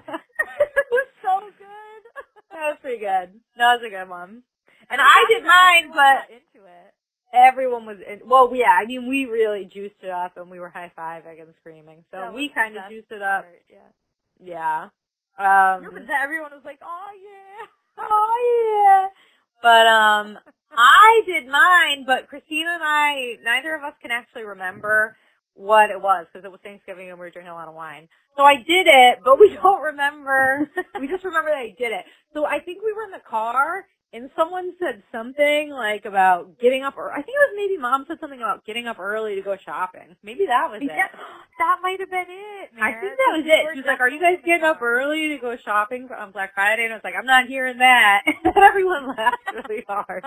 It was so good. That was pretty good. That was a good one. And I did mine, but into it. Everyone was I mean, we really juiced it up, and we were high-fiving and screaming. So we kind of juiced it up. Yeah. Everyone was like, oh, yeah. Oh, yeah. But, I did mine, but Christina and I, neither of us can actually remember what it was, because it was Thanksgiving and we were drinking a lot of wine. So I did it, but we don't remember. We just remember that I did it. So I think we were in the car, and someone said something, like, about getting up, or I think it was maybe Mom said something about getting up early to go shopping. Maybe that was it. That might have been it, I think that was it. She was like, are you guys getting up early to go shopping on Black Friday? And I was like, I'm not hearing that. And everyone laughed really hard.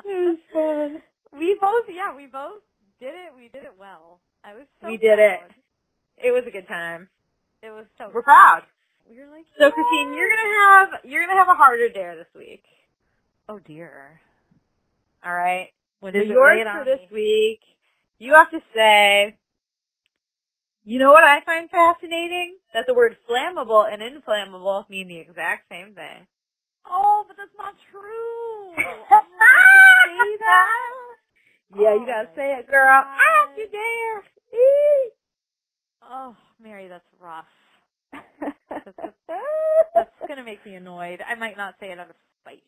It was fun. We both did it. We did it well. I was so We did it. It was a good time. It was so We're proud. We were like, so Christine, you're gonna have a harder dare this week. Oh dear. All right. What So is it? yours Lay it for on this me. week, you have to say, you know what I find fascinating? That the word flammable and inflammable mean the exact same thing. Oh, but that's not true. Say that? Yeah, you gotta say it, girl. I have to dare. Oh, Mary, that's rough. That's gonna make me annoyed. I might not say it out of spite.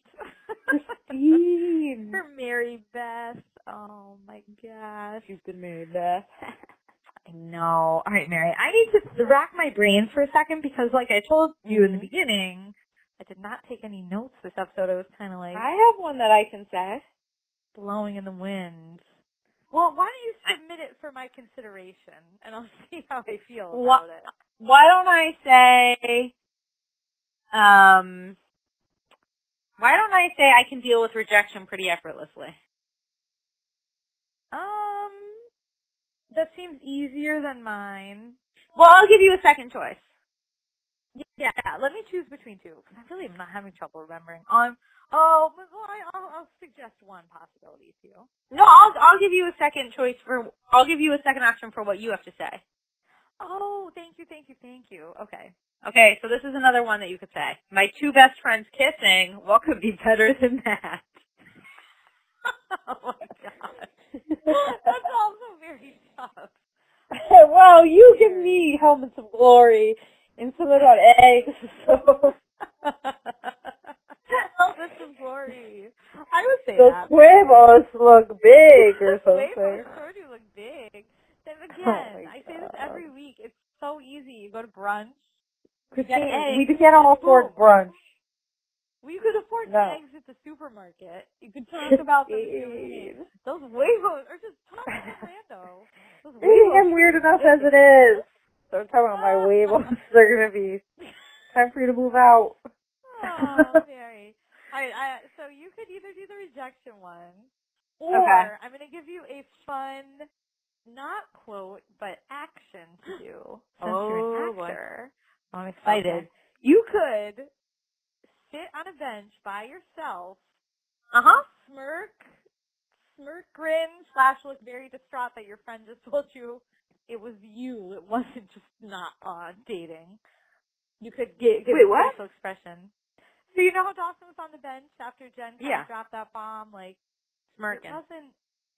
Christine. For Mary Beth. Oh my gosh. She's been married, Beth. I know. All right, Mary. I need to rack my brain for a second because, like I told you in the beginning, I did not take any notes this episode. I was kind of like, I have one that I can say. Blowing in the wind. Well, why don't you submit it for my consideration, and I'll see how I feel about it. Why don't I say, I can deal with rejection pretty effortlessly? That seems easier than mine. Well, I'll give you a second choice. Yeah, let me choose between two, because I really am not having trouble remembering. I'll suggest one possibility to you. No, I'll give you a second I'll give you a second option for what you have to say. Oh, thank you. Okay. Okay, so this is another one that you could say. My two best friends kissing, what could be better than that? Oh my god. That's also very tough. Well, you give me helmets of glory and something about eggs, so... Helmets of glory. I would say Those that. huevos look big or something. Huevos sure do look big. Then again, I say this every week. It's so easy. You go to brunch. Christine, we can't all afford brunch. Well, you could afford eggs at the supermarket. You could talk about them doing it. Those huevos are just talking rando. I'm weird enough as it is. So I'm talking about my huevos. They're going to be time for you to move out. Oh, Mary. So you could either do the rejection one, or I'm going to give you a fun, not quote, but action to do. Since you're an actor. I'm excited. Okay. You could sit on a bench by yourself, smirk, grin, / look very distraught that your friend just told you it was you. It wasn't just not dating. You could give a facial expression. So you know how Dawson was on the bench after Jen kind of dropped that bomb, like smirking.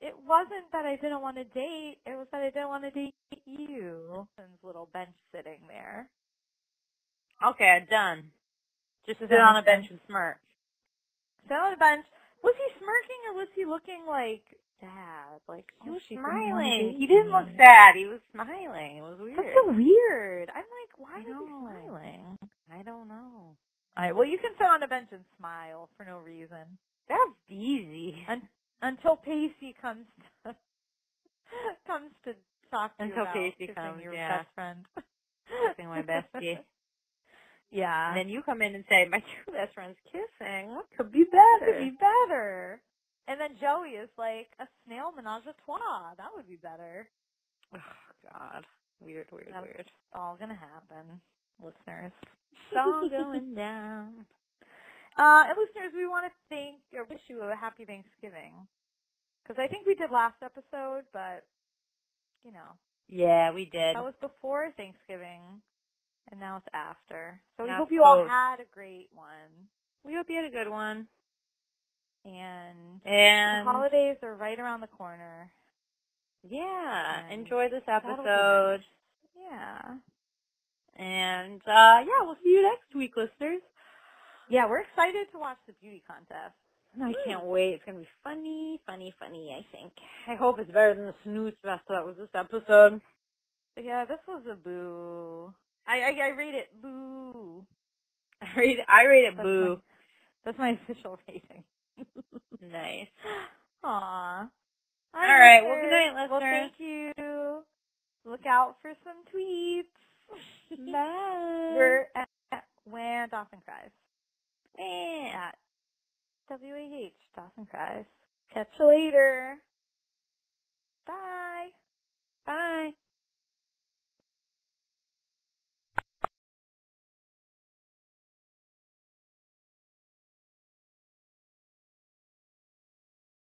It wasn't that I didn't want to date. It was that I didn't want to date you. Dawson's little bench sitting there. Okay, done. Just sit on a bench and smirk. Sit on a bench. Was he smirking or was he looking like sad? Like he was smiling. He didn't look sad. He was smiling. It was weird. That's so weird. I'm like, why is he smiling? I don't know. All right. Well, you can sit on a bench and smile for no reason. That's easy. Until Pacey comes to talk to you about Pacey comes, your best friend. Kissing my bestie. Yeah. And then you come in and say, my two best friends kissing. What could be better? And then Joey is like, a snail menage a trois. That would be better. Oh, God. Weird. That's all going to happen, listeners. It's all going down. And listeners, we want to wish you a happy Thanksgiving. Because I think we did last episode, but, you know. Yeah, we did. That was before Thanksgiving. And now it's after. So we now hope you all had a great one. We hope you had a good one. And the holidays are right around the corner. Yeah. Enjoy this episode. Yeah. And, we'll see you next week, listeners. Yeah, we're excited to watch the beauty contest. I can't wait. It's going to be funny, I think. I hope it's better than the snooze fest that was this episode. Yeah, this was a boo. I rate it boo. I rate it boo. That's my official rating. Nice. Aww. All right. Well, good night, listeners. Well, thank you. Look out for some tweets. Bye. We're at When Dawson Cries. Yeah. At WAH Dawson Cries. Catch you later.